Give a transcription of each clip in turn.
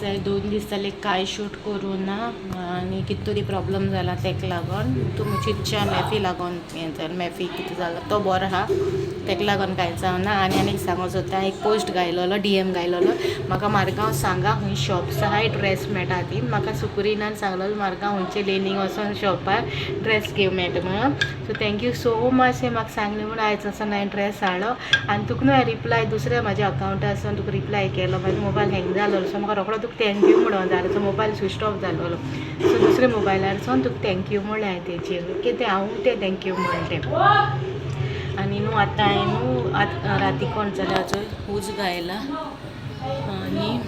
Guys 2 दीस जाले काय shoot करूं ना आनी कितें तरी प्रॉब्लम जाला तेका लागोन तुमी चिंतच्या मॅफी लागोन हें जालें मॅफी कितें जाला तो बरो आहा तेका लागोन कांय जावना आनी एक सांगूंक सोदता एक पोस्ट घायलोलो DM घायलोलो म्हाका मारगांव सांगा खूंय शॉप्स आहाय ड्रेस मेळटा ती म्हाका सुकुरिनान सांगलेलो मारगांव खंयचे लेनीक वचोन शॉपार ड्रेस घेवं मेळटा म्हणून सो थँक्यू सो मच हें म्हाका सांगलें म्हणून आयज वचोन हांवें ड्रेस हाडलो आनी तुका न्हू रिप्लाय दुसऱ्या म्हाज्या अकावंटासून तुका रिप्लाय केलो म्हाजो मोबायल हँग जालो सो म्हाका रोखडो तुका थँक्यू म्हणून जालो मोबायल स्विच ऑफ जालोलो सो दुसऱ्या मोबायलारसून तुका थँक्यू म्हणलें हांवें तेचेर कितें हांव तें थँक्यू म्हणलें आनी न्हू आतां हांवें न्हू राती कोण जाल्यार हाचो उज घायला आनी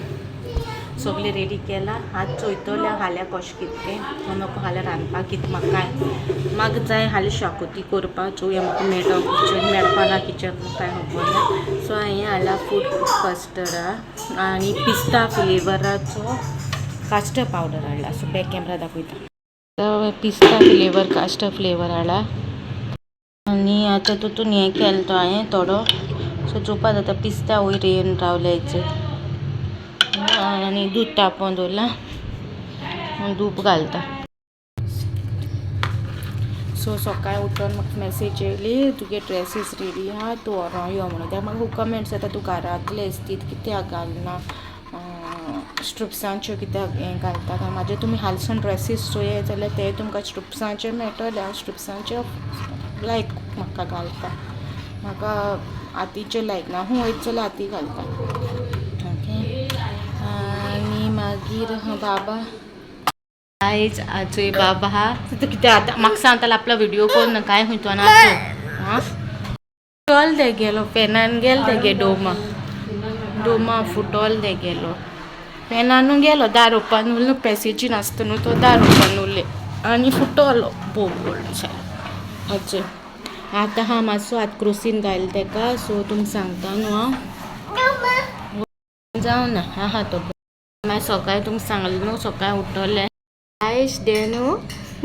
सगळें रेडी केलां आज चोयतलें हाल्या कशें कितें नको हाल्या रांदपाक कितें म्हाका जाय हाल्या शाकोती करपाक चोवया म्हाका मेळटा किचन मेळपा ना किचन कांय खबर ना सो हांवें हाडला फूड कस्टर्ड आनी पिस्ता फ्लेवराचो कास्टर्ड पावडर हाडला सो बॅक कॅमेरा दाखयता पिस्ता फ्लेवर कास्टर्ड फ्लेवर हाडला आनी आतां तितून हें केलो तो हांवें थोडो सो चोवपा जाता पिस्ता वयर येवन रावल्याचे आनी दूद तापोवन दवरलां दूप घालता सो सकाळीं उठोन म्हाका मेसेज येयली तुगे ड्रेसीस रेडी आहा तूं व्हरों यो म्हणून त्या म्हाका कमेंट्स येता तूं घरांतलें इस्तीद कित्याक घालना स्ट्रिप्सांच्यो कित्याक हें घालता काय म्हाजे तुमी हालसून ड्रेसीस चोयत जाल्यार ते तुमकां स्ट्रिप्सांचे मेळटले हांव स्ट्रिप्सांचे लायक म्हाका घालता म्हाका हातीचे लायक ना हूं वयत जाल्यार हाती घालता ओके आनी मागीर बाबा आयज आजोय बाबा आहा तूं कितें आतां म्हाका सांगतालो आपलो व्हिडिओ कोर ना कांय खंयचो नाचो हां फुटोल ते गेलो फॅनान गेलो तेगे डोमा फुटोल ते गेलो फॅनानू गेलो दार ओपन उरलो पॅसेजीन आसता न्हू तो दार ओपन उरले आनी फुटोलो बोल आजोय आतां हांव मातसो आतां क्रोसीन घायलो तेका सो तुमकां सांगता न्हू हांव जावं ना आहा तो मागीर सकाळीं तुमकां सांगलें न्हू सकाळीं उठोलें आयश डेनू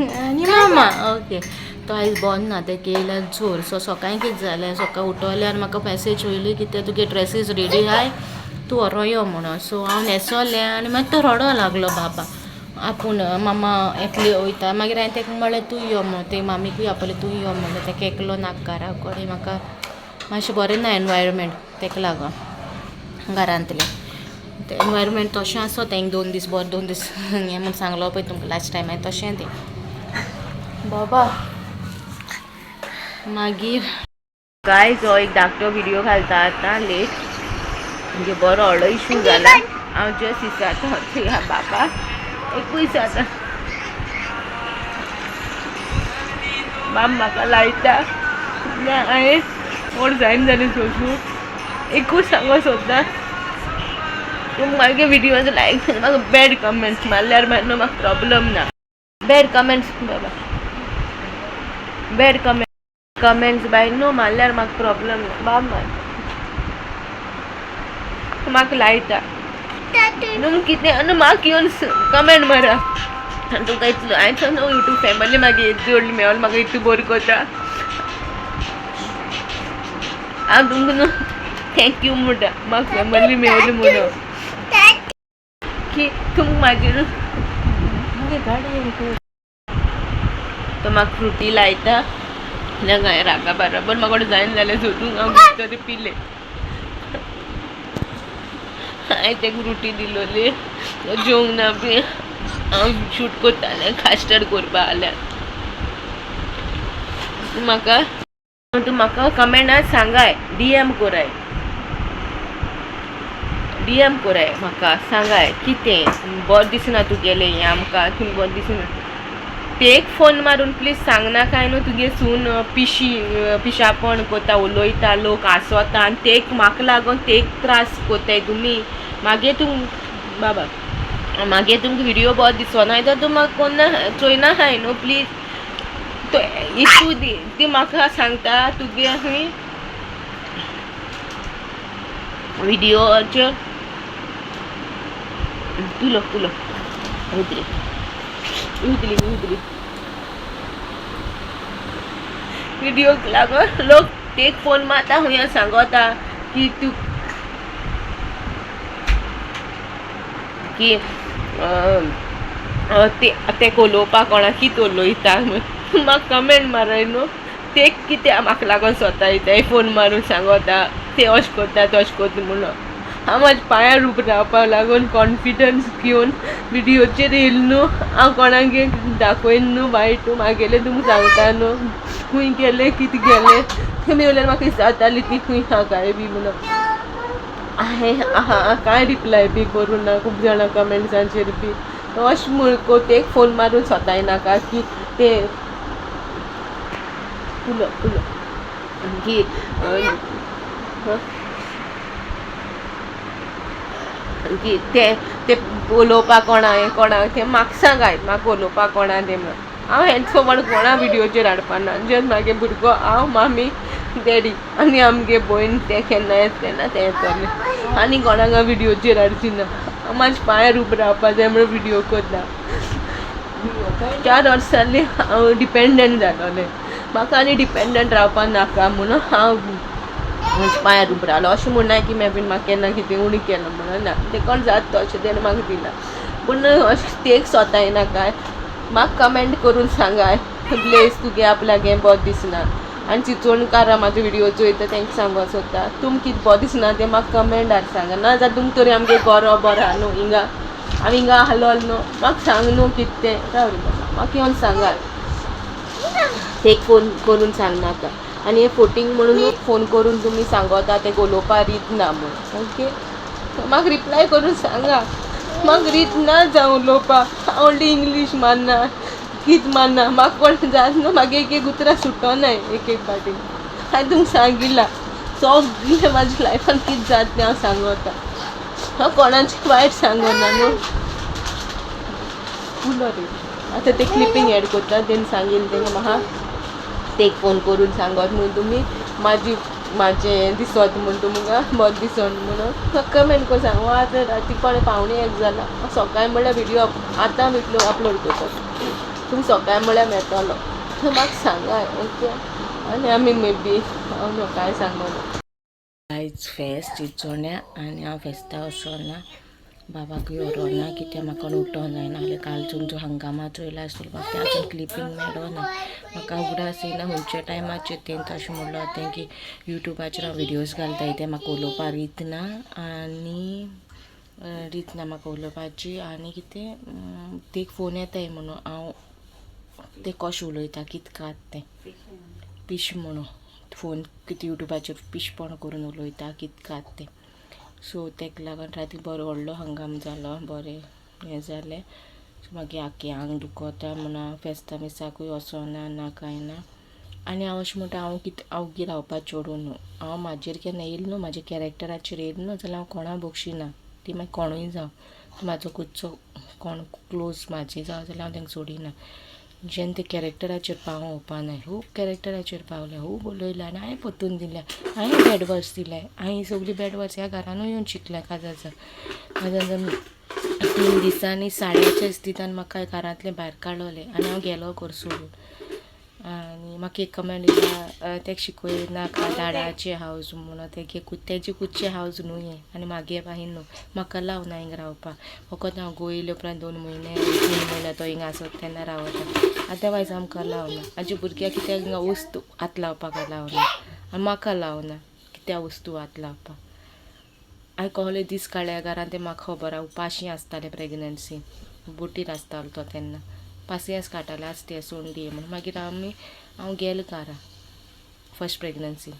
आनी मामा ओके तो आयज बंद ना तेका येयल्यार जोर सो सकाळीं कितें जालें सकाळीं उठोल्यार म्हाका मॅसेज वयली कितें तुगे ड्रेसीस रेडी आहाय तूं व्हरों यो म्हणून सो हांव न्हेसोलें आनी मागीर तो रडो लागलो बाबा आपूण मामा एकली वयता मागीर हांवें तेका म्हणलें तूं यो म्हणून ते मामीकूय आपयलें तूं यो म्हणलें तेका एकलो नाका घरा कडेन म्हाका मातशें बरें ना एनवायरमेंट तेका लागोन घरांतलें तें एनवायरमेंट तशें आसा तें 2 दीस बरें 2 दीस हें म्हूण सांगलो पळय तुमकां लास्ट टायम हांवें तशें तें बाबा मागीर गायज हो एक धाकटो व्हिडिओ घालता आतां लेट म्हणजे बरो व्हडलो इशू जाला हांव जस्ट दिसाता बाबा एकूय जाता बाब म्हाका लायता हांवें व्हड जायना जालें सोसूं एकूच सांगूंक सोदता तुमकां म्हागे व्हिडिओज लायक म्हाका बॅड कमेंट्स मारल्यार मागीर म्हाका प्रॉब्लम ना बॅड कमेंट्स बाबा बॅड कमेंट्स बाय न्हू मारल्यार म्हाका प्रॉब्लम ना बाब म्हाका लायता न्हू कितें न्हू म्हाका येवन कमेंट मारा आनी तुमकां इतलो हांवें सांगू यूट्यूब फॅमिली म्हागे जोडली मेळोन म्हाका इतू बोर कोता हांव तुमकां न्हू थँक्यू म्हणटा म्हाका फॅमिली मेळ्ळी म्हणून की तुमकां म्हाजेर तो म्हाका फ्रुटी लायता हांवें रागा बराबर म्हाका जायना जालें सोदूंक हांव तरी पिलें हांवें तेका फ्रुटी दिलोली जेवंक ना बी हांव शूट करतालें कास्टर्ड करपा जाल्यार तूं म्हाका कमेंटान सांगाय DM कोराय म्हाका सांगाय कितें बरें दिसना तुगेलें हें आमकां तुमी बरें दिसना तेक फोन मारून प्लीज सांगना काय न्हू तुगे सून पिशापण कोता उलोयता लोक आसोता आनी तेक म्हाका लागून तेक त्रास कोताय तुमी मागीर बाबा मागीर तुमकां व्हिडिओ बरो दिसना तर तूं म्हाका कोन्ना चोयना हाय न्हू प्लीज तो इशू ती म्हाका सांगता तुगे खंय व्हिडिओचेर तुलो उदली व्हिडिओक लागून लोक तेक फोन मारता खंय सांगता की तूं की ते उलोवपाक कोणाक कितें उलोयता म्हाका कमेंट मारय न्हू ते कित्याक म्हाका लागून स्वता येता फोन मारून सांगता ते अशें कोत्ता तशें कोत्ता म्हणून हांव म्हाज्या पांयार उबें रावपाक लागून कॉन्फिडन्स घेवन विडियोचेर येयल न्हू हांव कोणागे दाखयन न्हू वायट म्हागेलें तुमकां सांगता न्हू खूंय गेलें कितें गेलें तुमी उलयल्यार म्हाका दिसताली ती खूंय आहा काय बी म्हणून हांवें कांय रिप्लाय बी करूं ना खूब जाणां कमेंट्सांचेर बी अशें म्हूण कोतेक फोन मारून स्वता नाका की ते की की ते उलोवपाक कोणा ते म्हाका सांगाय म्हाका उलोवपाक कोणा ते म्हणून हांव हेंचो म्हण कोणा विडियोचेर हाडपाना जस्ट म्हागे भुरगो हांव मामी डॅडी आनी आमगे भयण ते केन्ना येतना ते येतले आनी कोणाक विडियोचेर हाडची ना हांव म्हाज्या पांयार उबें रावपा जाय म्हणून विडियो करता 4 वर्सांनी हांव डिपेंडंट जालोलें म्हाका आनी डिपेंडंट रावपा नाका म्हणून हांव म्हाज्या पांयार उबें रावलें अशें म्हूण ना की बी म्हाका केन्ना कितें उणी केलें म्हणून ना तें कोण जाता तो अशें तेणें म्हाका दिला पूण अशें तें स्वता येनाका म्हाका कमेंट करून सांगाय प्लीज तुगे आपल्यागे बरें दिसना आनी चिंचोणकारां म्हाजो विडियो चोयता तेंकां सांगो सोदता तुमकां कितें बरें दिसना तें म्हाका कमेंटार सांगा ना जाल्यार तुमकां तरी आमगे बरो आहा न्हू हिंगा हांव हिंगा आहलोल न्हू म्हाका सांग न्हू कितें तें रावलें म्हाका येवन सांगात ते फोन करून सांगनाका आनी हें फोटींग म्हणून फोन करून तुमी सांगता ते उलोवपा रीत ना म्हूण ओके म्हाका रिप्लाय करून सांगा म्हाका रीत ना जावं उलोवपाक हांव ओन्ली इंग्लीश मारना कितें मारना म्हाका कोण जाय न्हू म्हागे एक उतरां सुटोनाय एक फाटीं हांवें तुमकां सांगिलां सगळें म्हाज्या लायफान कितें जाता तें हांव सांगता हांव कोणाचें वायट सांगना न्हू उलो रे आतां ते क्लिपींग एड करता तेणी सांगिल्लें तेंकां म्हाका ते फोन करून सांगत म्हणून तुमी म्हाजें दिसत म्हूण तुमकां बरें दिसोन म्हणून कमेंट करून सांग आतां राती कोणें पावणे 1 जाला सकाळीं म्हणल्यार विडियो आतां विडियो अपलोड करता तुमी सकाळीं म्हणल्यार मेळटलो म्हाका सांगाय ओके आनी आमी मे बी हांव कांय सांगना आयज फेस्त चिंचोण्या आनी हांव फेस्ता वचोना बाबाकूय व्हरोना कित्याक म्हाका उठो जायना जाल्यार कालचून जो हंगामा चोयला आसतलो म्हाका तें आजून क्लिपींग मेळोना म्हाका उगडास येयना खंयच्या टायमाचेर तें तशें म्हणलो तें की युट्यूबाचेर हांव विडियोज घालताय तें म्हाका उलोवपा रीत ना म्हाका उलोवपाची आनी कितें ते फोन येताय म्हणून हांव ते कशें उलयता कितें कात तें पिश म्हणून फोन कितें युट्यूबाचेर पिशपण करून उलयता कितें कात तें सो तेका लागून राती बरो व्हडलो हंगाम जालो बरें हें जालें सो मागीर आख्खें आंग दुखोता म्हणून हांव फेस्ता मिसाकूय वचोना ना कांय ना आनी हांव अशें म्हणटा हांव ओगी रावपा चोडूं न्हू हांव म्हाजेर केन्ना येयल न्हू म्हाज्या कॅरेक्टराचेर येयल न्हू जाल्यार हांव कोणा बक्षिना ती मागीर कोणूय जावं म्हाजो खुदचो कोण क्लोज म्हाजी जावं जाल्यार हांव तेंकां सोडिना जेन्ना ते कॅरेक्टराचेर पावूं उपा खूब कॅरेक्टराचेर पावल्या खूब उलयल्या आनी हांवें पोत्तून दिल्या हांवें बॅड वर्ड्स दिल्या हांवें सगळीं बॅड वर्ड्स ह्या घरानूय येवन शिकल्या काजाचा 3 दिसांनी 3:30 दिसान म्हाका घरांतलें भायर काडलोलें आनी हांव गेलो घर सोडून आनी म्हाका एक कमेंट दिला तेका शिकयनाका दाडाचें हावज म्हणून तेजे खुदचें हावज न्हू हें आनी मागे बाहीन न्हू म्हाका लावना हिंगा रावपाक फकत हांव गोयले उपरांत 2 म्हयने 3 म्हयने तो हिंगा आसत तेन्ना रावता आतां वायज आमकां लावना म्हाज्या भुरग्याक कित्याक हिंगा वस्तू हात लावपाक लावना आनी म्हाका लावना कित्याक वस्तू हात लावपाक हांवें कहले दीस काडल्या घरान तें म्हाका खबर आहा उपाशी आसतालें प्रेग्नन्सी बोटीर आसतालो तो तेन्ना पासियेंस काडटाले आसते सोंडी म्हणून मागीर हांव गेलें घरा फस्ट प्रेग्नन्सी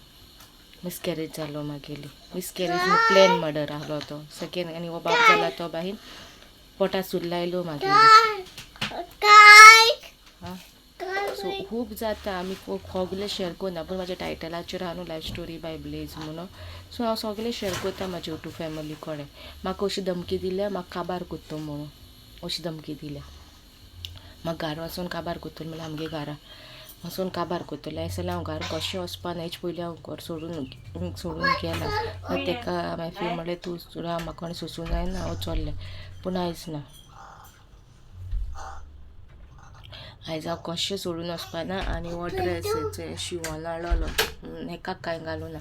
मिसकॅरेज जालो मागेली मिसकॅरेज प्लॅन मर्डर आहलो तो सेकेंड आनी हो बाब जाला तो बाहीन पोटा सूर लायलो मागेली सो खूब जाता आमी सगलें शेअर करना पूण म्हाज्या टायटलाचेर आहा न्हू लायफ स्टोरी बाय ब्लेज म्हणून सो हांव सगलें शेअर करता म्हाजे यूट्यूब फॅमिली कडेन म्हाका अशी धमकी दिल्या म्हाका काबार कोत्तो म्हणून अशी धमकी दिल्या म्हाका घरा वचून काबार कोत्तलो म्हणल्यार आमगे घरा वचून काबार कोत्तले हे जाल्यार हांव घरा कशें वचपा ना हेचे पयलीं हांव घर सोडून गेलां तेका हांवें फील म्हणलें तूं म्हाका कोणें सोंसूं जायना हांव चल्लें पूण आयज ना आयज हांव कशें सोडून वचपाना आनी हो ड्रेसीचे शिवून हाडलो हेका कांय घालूना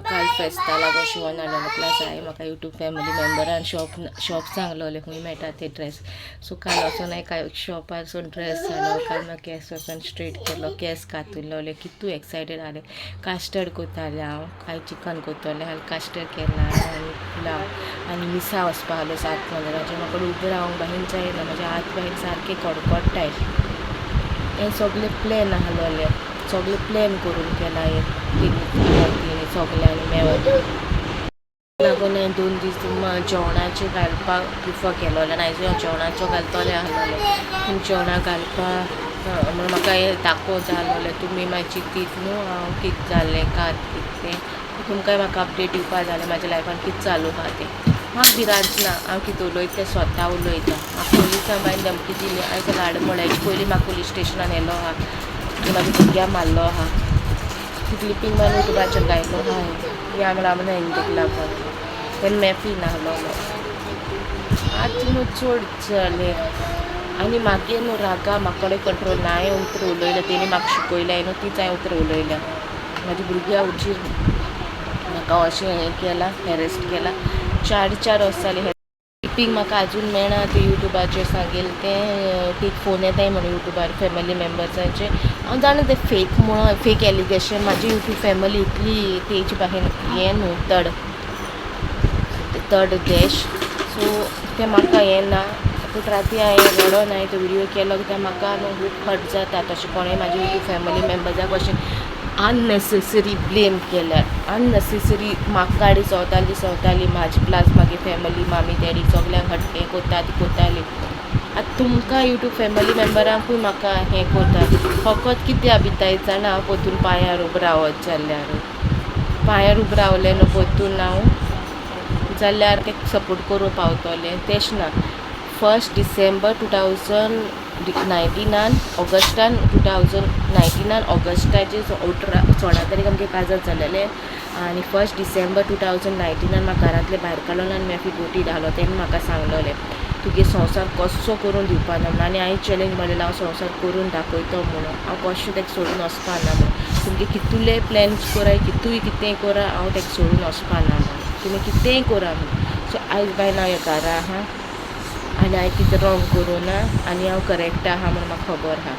काल फेस्ता लागून शिवून हाडलो प्लस हांवें म्हाका यूट्यूब फॅमिली मेंबरान शॉप सांगलोले खंय मेळटा ते ड्रेस सो काल वचून हांवें शॉपार वचून ड्रेस हाडलो काल म्हाका केस वचून स्ट्रेट केलो केस कातुरलोले कितू एक्सायटेड जालें कास्टर्ड कोतालें हांव कांय चिकन कोतोलें हांवें कास्टर्ड केला आनी पुलाव आनी मिसा वचपा आहलो 7:15 म्हाका उबो रावंक बाहीन जायना म्हाजे हात बाहीन सारके कडकडटाय हे सगळे प्लॅन आहलोले सगळे प्लॅन करून केला हे सगल्यांनी मेळून लागून हांवें 2 दीस जेवणाचे घालपाक प्रिफर केलोलें आयज हांव जेवणाचो घालतलें आहलोलें पूण जेवणा घालपाक म्हाका हें दाखोव जालोलें तुमी म्हाजी तीत न्हू हांव कितें जालें कात कितें तें तुमकां म्हाका अपडेट दिवपा जालें म्हाज्या लायफान कितें चालू आहा तें म्हाका भिरांतना हांव कितें उलयता तें स्वता उलयता म्हाका पुलिसां बायन धमकी दिली आयज लाडमोड्याची पयलीं म्हाका पुलीस स्टेशनान येयलो आहा म्हाज्या भुरग्यां मारलो आहा क्लिपींग बाय यूट्यूबाचेर घायलो आहा या रामना हिंदूक लागून तेन्ना मॅफी नाहलोलो आतां न्हू चड जालें आनी म्हागे न्हू रागा म्हाका कडेन कंट्रोल ना हांवें उतर उलयलें तेणी म्हाका शिकयलें न्हू तीच हांवें उतर उलयल्या म्हाज्या भुरग्यां उजीर म्हाका अशें हें केलां हॅरेस्ट केलां 4 वर्सां जालीं क्लिपींग म्हाका आजून मेळना ते यूट्यूबाचेर सांगेल ते फोन येताय म्हणून यूट्यूबार फॅमिली मेंबर्साचे हांव जाणा ते फेक म्हणून फेक एलिगेशन म्हाजी यूट्यूब फॅमिली इतली तेजी बाहेर हें न्हू थर्ड देश सो तें म्हाका हें ना पूण राती हांवें रडोन हांवें तो विडियो केलो कित्याक म्हाका न्हू खूब हर्ट जाता तशें कोणें म्हाजी यूट्यूब फॅमिली मेंबर्साक अशें अननेसेसरी ब्लेम केल्यार अननेसेसरी म्हाका गाडी चोवताली म्हाजी प्लस म्हागे फॅमिली मामी डॅडी सगल्यांक हें कोता ती कोताली आतां तुमकां यूट्यूब फॅमिली मेंबरांकूय म्हाका हें कोता फकत कितें भिताय जाणा हांव पोतून पांयार उबो रावत जाल्यार पांयार उबो रावलें न्हू पोतून हांव जाल्यार तेका सपोर्ट करूं पावतलें तेश ना 1 डिसेंबर 2019 ऑगस्टान 2019 ऑगस्टाचे 16 तारीख आमगे काजत जालेलें आनी 1 डिसेंबर 2019 म्हाका घरांतले भायर काडून आनी मॅफी बोटी घालो तेन्ना म्हाका सांगलोलें तुगे संवसार कसो करून दिवपाना म्हणून आनी हांवें चॅलेंज मारलेलो हांव संवसार करून दाखयतो म्हणून हांव कशें तेका सोडून वचपाना म्हणून तुमगे कितले प्लॅन्स कराय कितेंय करा हांव तेका सोडून वचपाना म्हणून तुमी कितेंय करा म्हणून सो आयज बायन हांव घरा आहा आनी हांवें कितें रॉंग करूं ना आनी हांव करेक्ट आहा म्हणून म्हाका खबर आहा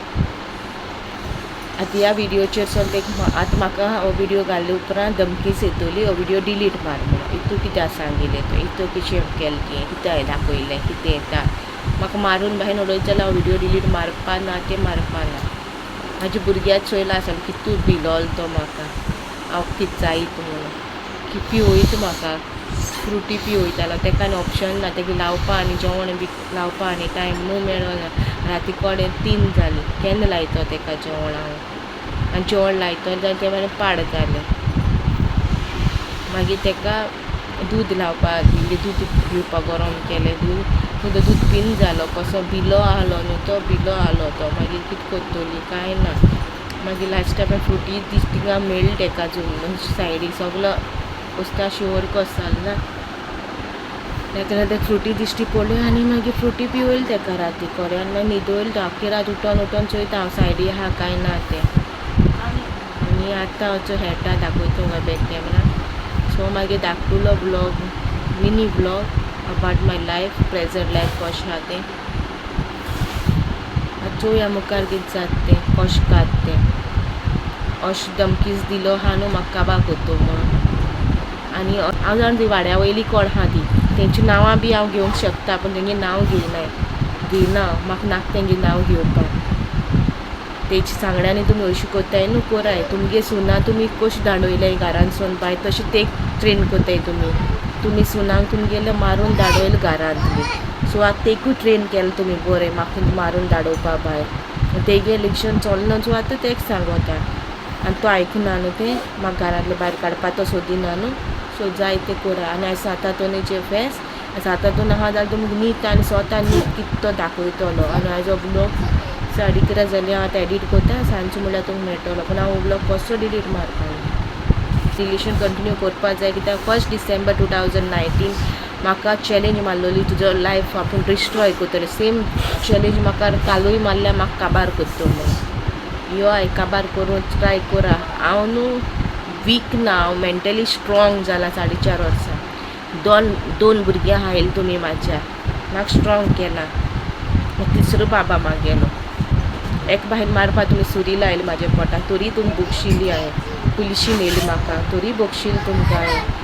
आतां ह्या विडियोचेर सोन ते आतां म्हाका हो विडियो घाल्ले उपरांत धमकीच येतली हो विडियो डिलीट मार म्हणून हितू कित्याक सांगिल्लें तो हितू कशें केलें कितें हांवें दाखयलें कितें येता म्हाका मारून भायर उडयत जाल्यार हांव विडियो डिलीट मारपा ना तें मारपा ना म्हाज्या भुरग्याक चोयलां आसलें कितू भिलोलो तो म्हाका हांव कितें जायत म्हणून की पिवयत म्हाका फ्रुटी पिवयतालो तेका आनी ऑप्शन ना तेका लावपा आनी जेवण बी लावपा आनी टायम न्हू मेळना राती कडेन 3 जाली केन्ना लायतो तेका जेवण हांव आनी जेवण लायतो जाल्यार ते मागीर पाड जालें मागीर तेका दूद लावपा दिलें दूद पिवपा गरम केलें दूद पीन जालो कसो भिलो आहलो न्हू तो भिलो आहलो तो मागीर कितें कोत्तोली कांय ना मागीर लास्टाक फ्रुटी तिंगा मेळ्ळी तेका अजून सायडीक सगलो उस्ता शिवर कसो जालो ना तेका ते फ्रुटी दिश्टी पडल्यो आनी मागीर फ्रुटी पिवयली तेका राती कडेन आनी मागीर न्हिदवयली तो आख्खी रात उठोन चोयता हांव सायडी आहा कांय ना तें आनी आतां हांव हेटा दाखयता बॅक कॅमेरा सो मागीर धाकटुलो blog mini blog about my life present life कशें आहा तें चोवया मुखार कितें जाता तें कशें कात तें अशें धमकीच दिलो आहा न्हू म्हाका काबार कोत्तो म्हणून आनी हांव जाण ती वाड्या वयली कोण आहा ती तेंची नांवां बी हांव घेवंक शकता पूण तेंगे नांव घेयना म्हाका नाका तेंगे नांव घेवपाक तेची सांगण्यानी तुमी अशी कोत्ताय न्हू कोराय तुमगे सुना तुमी कशी धाडयले घरांतसून भायर तशी ते ट्रेन कोत्ताय तुमी सुनांक तुमगेले मारून धाडयले घरांतली सो आतां तेकूय ट्रेन केलें तुमी बरें म्हाका मारून धाडोवपा भायर तेगे इलेक्शन चलना सो आतां तेका सांगोता आनी तो आयकुना न्हू तें म्हाका घरांतले भायर काडपा तो सोदिना न्हू सो जाय तें कोरा आनी आयज 7 तोनेचें फेस्त 7 आहा जाल्यार तुमकां न्हीद आनी स्वता न्हीद कितें तो दाखयतलो आनी आयज हो ब्लॉग 11:30 जाली हांव आतां एडीट कोत्ता सांजचो म्हणल्यार तुमकां मेळटलो पूण हांव हो ब्लॉग कसो डिलीट मारता डिलीशन कंटिन्यू करपा जाय कित्याक 1 डिसेंबर 2019 म्हाका चॅलेंज मारलेली तुजो लायफ आपूण डिस्ट्रॉय करतलें. सेम चॅलेंज म्हाका कालूय मारल्यार म्हाका काबार करतलें. यो हांव काबार करून ट्राय करा. हांव न्हू वीक ना, हांव मेंटली स्ट्रॉंग जाला 4.5 वर्सां. दोन भुरग्यां हायल तुमी म्हाज्या, म्हाका स्ट्रॉंग केला. तिसरो बाबा मागेलो. एक बायल मारपा तुमी सुरी लायली म्हाज्या पोटाक, तरी तुमी बोगशिली हांवें. पुलिशीन येयली म्हाका, तरी बोगशील तुमकां हांवें.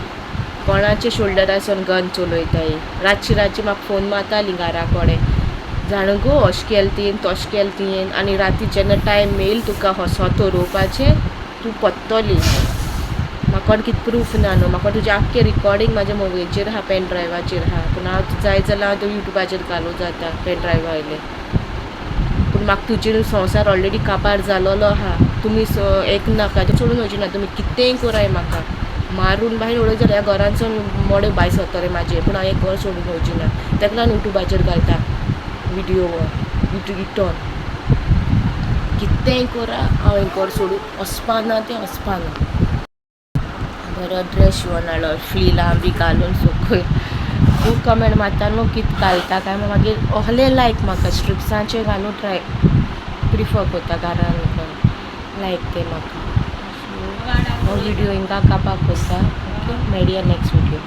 कोणाच्या शोल्डरासून गन चलयताय. रातची म्हाका फोन मारताली घरा कोडे, जाण गो अशें केलें तुवें, तशें केलें तुवें. आनी राती जेन्ना टायम येयलो तुका स्वतो रोवपाचें, तूं पत्तली. म्हाका कोण कितें प्रूफ ना न्हू. म्हाका तुजें आख्खें रिकॉर्डींग म्हाज्या मोबायलचेर आहा, पेन ड्रायवाचेर आहा. पूण हांव जाय जाल्यार हांव तो युट्यूबाचेर घालूं जाता पेन ड्रायवा वयले. पूण म्हाका तुजेर संवसार ऑलरेडी काबार जालोलो आहा. तुमी एक नाका तें सोडून वचची ना. तुमी कितेंय कराय म्हाका मारून भायर उडय जाल्यार घरांसून मोडे भायर सरतले म्हाजे. पूण हांव एक घर सोडून वचची ना. तेका लागून युट्यूबाचेर घालता विडियो रिटर्न. कितेंय करा, हांव एक घर सोडून वचपाना तें वचपाना. बरो ड्रेस शिवून हाडलो, फ्लिलां बी घालून सकयल. खूब कमेंट मारता न्हू कितें घालता काय, मागीर ohलें लायक म्हाका स्ट्रिप्सांचें घालून ट्राय प्रिफर करता घरान लायक तें म्हाका. हो व्हिडिओ हिंगा काबार करता. ओके, मेळया नेक्स्ट व्हिडिओ.